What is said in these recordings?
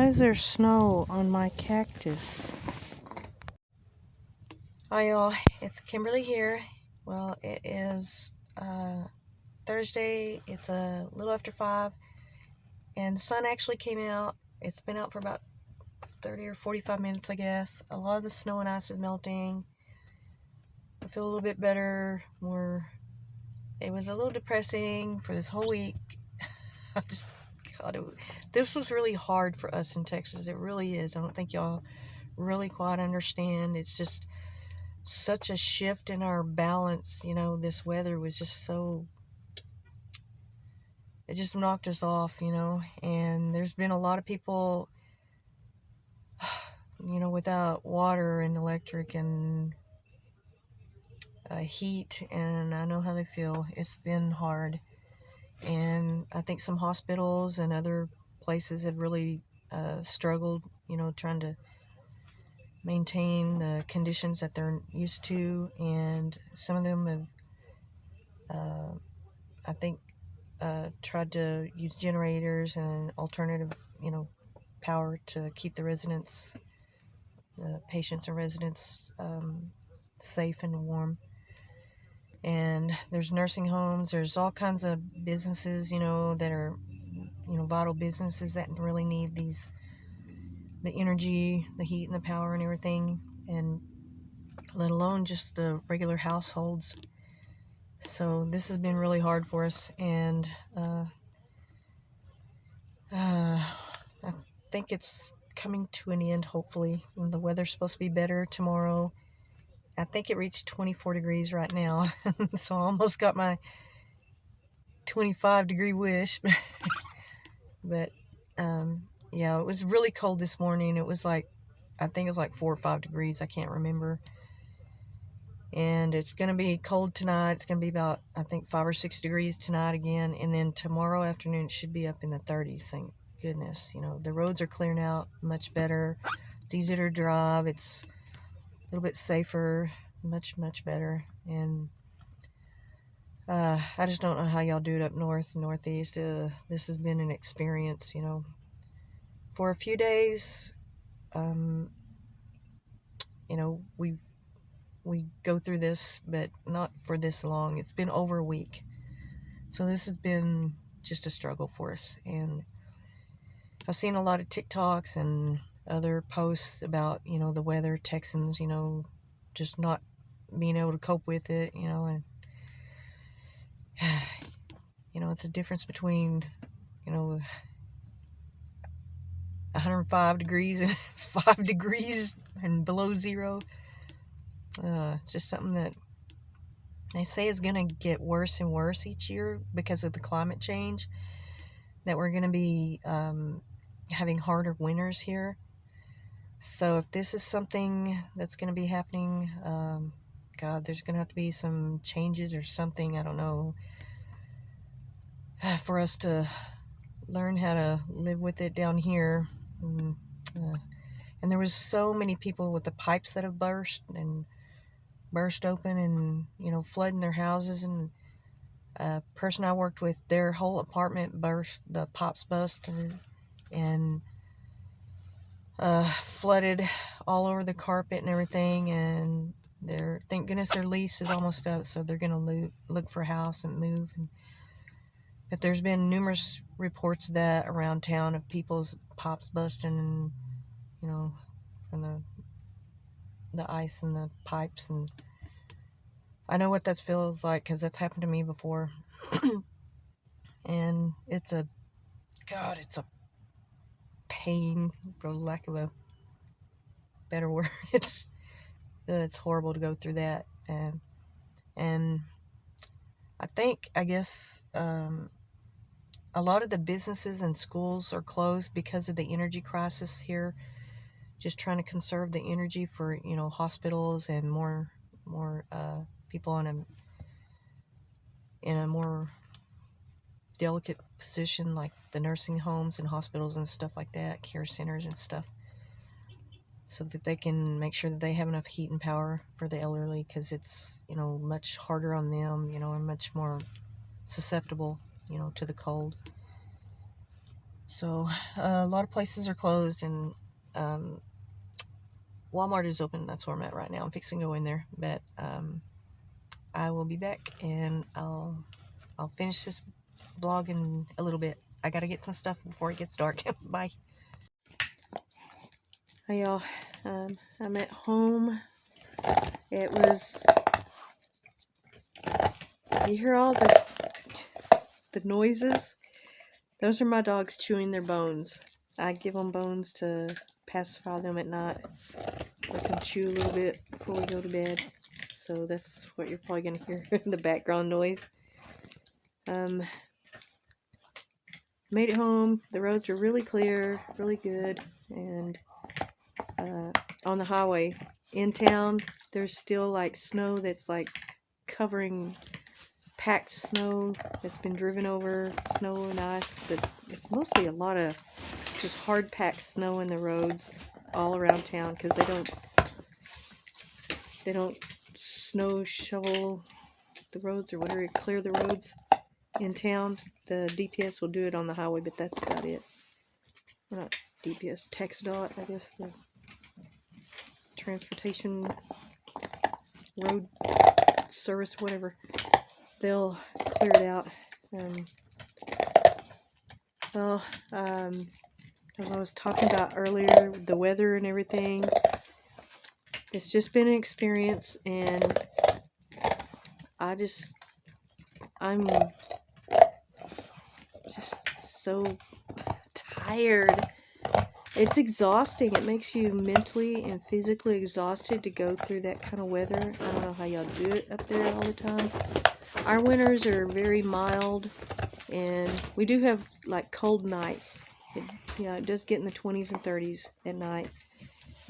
Why is there snow on my cactus? Hi y'all, it's Kimberly here. Well, it is Thursday. It's a little after 5 and the sun actually came out. It's been out for about 30 or 45 minutes, I guess. A lot of the snow and ice is melting. I feel a little bit better. It was a little depressing for this whole week. This was really hard for us in Texas. It really is. I don't think y'all really quite understand. It's just such a shift in our balance. This weather was just it just knocked us off, and there's been a lot of people, without water and electric and heat, and I know how they feel. It's been hard, and I think some hospitals and other places have really struggled, trying to maintain the conditions that they're used to, and some of them have, I think, tried to use generators and alternative, power to keep the patients and residents safe and warm. And there's nursing homes, there's all kinds of businesses, that are, vital businesses that really need the energy, the heat and the power and everything, and let alone just the regular households. So this has been really hard for us, and I think it's coming to an end, hopefully. The weather's supposed to be better tomorrow. I think it reached 24 degrees right now, so I almost got my 25-degree wish. But yeah, it was really cold this morning. It was I think it was like 4 or 5 degrees. I can't remember. And it's going to be cold tonight. It's going to be about, I think, 5 or 6 degrees tonight again. And then tomorrow afternoon, it should be up in the 30s. Thank goodness. The roads are clearing out much better. It's easier to drive. It's a little bit safer, much, much better. And I just don't know how y'all do it up north and northeast. This has been an experience, for a few days. We go through this, but not for this long. It's been over a week. So this has been just a struggle for us. And I've seen a lot of TikToks and other posts about, the weather, Texans, just not being able to cope with it, and it's a difference between, 105 degrees and 5 degrees and below zero. It's just something that they say is going to get worse and worse each year because of the climate change, that we're going to be having harder winters here. So if this is something that's going to be happening, God, there's going to have to be some changes or something, I don't know, for us to learn how to live with it down here. And there was so many people with the pipes that have burst open and, flooding their houses. And a person I worked with, their whole apartment burst, the pipes busted and flooded all over the carpet and everything. And thank goodness their lease is almost up, so they're going to look for a house and move. But there's been numerous reports of that around town, of people's pipes busting, and, from the ice in the pipes. And I know what that feels like, because that's happened to me before. And it's a pain, for lack of a better word. It's horrible to go through that. And I guess a lot of the businesses and schools are closed because of the energy crisis here, just trying to conserve the energy for, hospitals and more people in a more delicate position, like the nursing homes and hospitals and stuff like that, care centers and stuff, so that they can make sure that they have enough heat and power for the elderly, because it's, much harder on them, and much more susceptible, to the cold. So a lot of places are closed, and Walmart is open. That's where I'm at right now. I'm fixing to go in there, but I will be back, and I'll finish this vlog in a little bit. I gotta get some stuff before it gets dark. Bye. Hi y'all. I'm at home. It was, you hear all the noises? Those are my dogs chewing their bones. I give them bones to pacify them at night. Let them chew a little bit before we go to bed. So that's what you're probably going to hear in the background noise. Made it home. The roads are really clear, really good. And on the highway in town, there's still like snow that's like covering packed snow that's been driven over, snow and ice, but it's mostly a lot of just hard packed snow in the roads all around town, because they don't snow shovel the roads or whatever, clear the roads in town. The DPS will do it on the highway, but that's about it. Well, not DPS, TxDOT, I guess, the transportation road service, whatever. They'll clear it out. Well, as I was talking about earlier, the weather and everything, it's just been an experience, and I'm just so tired. It's exhausting. It makes you mentally and physically exhausted to go through that kind of weather. I don't know how y'all do it up there all the time. Our winters are very mild, and we do have like cold nights. It does get in the 20s and 30s at night,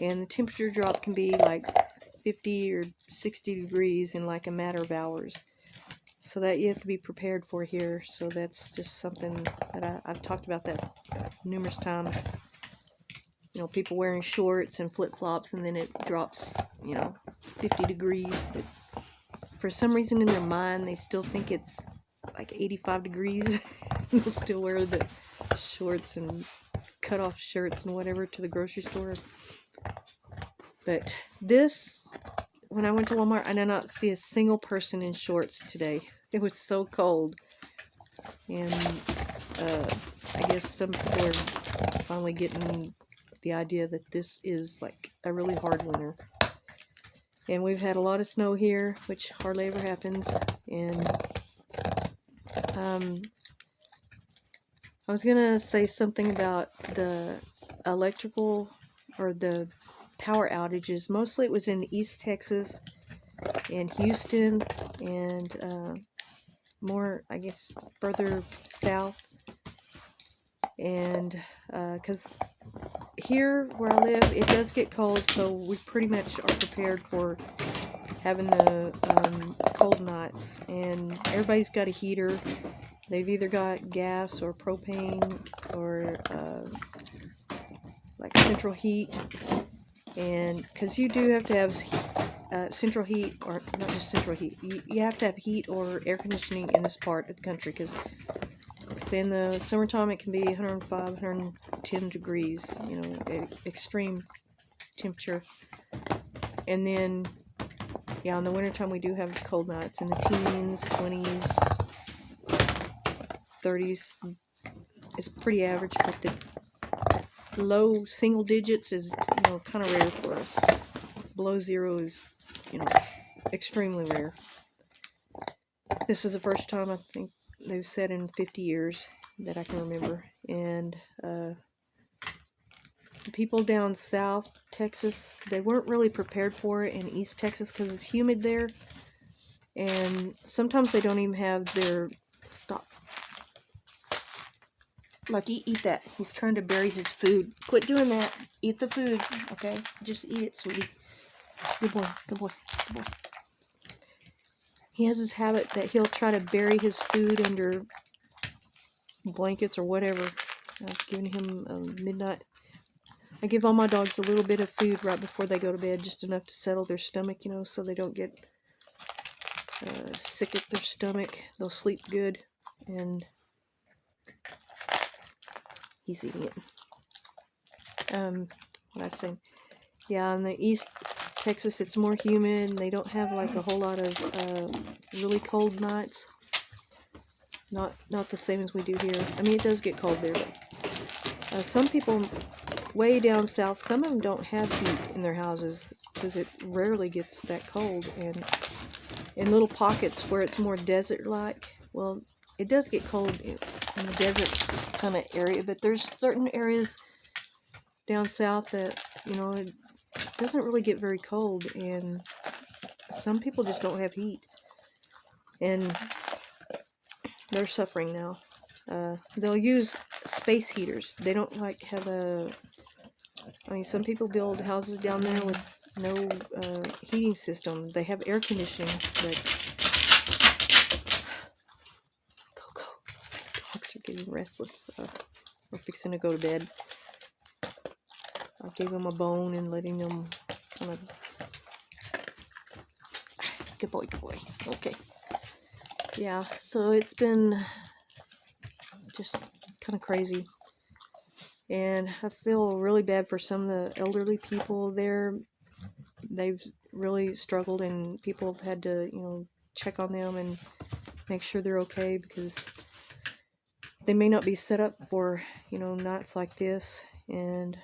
and the temperature drop can be like 50 or 60 degrees in like a matter of hours. So that you have to be prepared for here. So that's just something that I've talked about that numerous times. You know, people wearing shorts and flip-flops, and then it drops, 50 degrees. But for some reason in their mind, they still think it's like 85 degrees. They'll still wear the shorts and cut-off shirts and whatever to the grocery store. But when I went to Walmart, I did not see a single person in shorts today. It was so cold. And I guess some people are finally getting the idea that this is like a really hard winter. And we've had a lot of snow here, which hardly ever happens. And I was gonna say something about the electrical or the power outages. Mostly it was in East Texas and Houston, and more, I guess, further south. And because here where I live, it does get cold, so we pretty much are prepared for having the cold nights. And everybody's got a heater. They've either got gas or propane or like central heat. And because you do have to have central heat, or not just central heat, you have to have heat or air conditioning in this part of the country, because say in the summertime it can be 105, 110 degrees, extreme temperature. And then, yeah, in the wintertime we do have cold nights in the teens, 20s, 30s. It's pretty average, but the low single digits is, kind of rare for us. Below zero is, extremely rare. This is the first time I think they've said in 50 years that I can remember. And the people down south Texas, they weren't really prepared for it in East Texas because it's humid there. And sometimes they don't even have their... Stop. Lucky, eat that. He's trying to bury his food. Quit doing that. Eat the food, okay? Just eat it, sweetie. Good boy, good boy, good boy. He has this habit that he'll try to bury his food under blankets or whatever. I've given him midnight. I give all my dogs a little bit of food right before they go to bed, just enough to settle their stomach, so they don't get sick at their stomach. They'll sleep good. And he's eating it. What I was saying, yeah, in the East Texas it's more humid. They don't have like a whole lot of really cold nights. Not the same as we do here. I mean, it does get cold there, but some people way down south, some of them don't have heat in their houses because it rarely gets that cold. And in little pockets where it's more desert-like, well, it does get cold in the desert kind of area, but there's certain areas down south that, you know, it doesn't really get very cold, and some people just don't have heat, and they're suffering now. They'll use space heaters. They don't like have a... I mean, some people build houses down there with no heating system. They have air conditioning, but... Go. My dogs are getting restless. We're fixing to go to bed. I gave them a bone and letting them kind of... Good boy. Okay. Yeah, so it's been just kind of crazy. And I feel really bad for some of the elderly people there. They've really struggled, and people have had to, you know, check on them and make sure they're okay, because they may not be set up for, you know, nights like this. And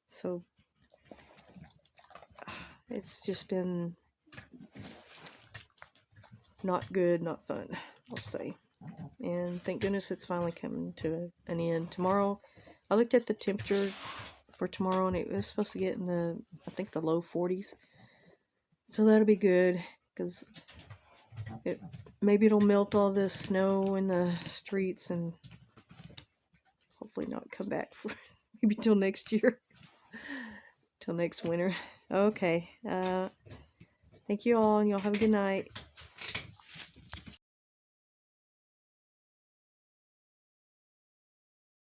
so it's just been not good, not fun, I'll say. And thank goodness it's finally coming to an end. Tomorrow, I looked at the temperature for tomorrow, and it was supposed to get in the, I think, the low 40s. So that'll be good, because maybe it'll melt all this snow in the streets and hopefully not come back for maybe till next year, till next winter. Okay, thank you all, and y'all have a good night.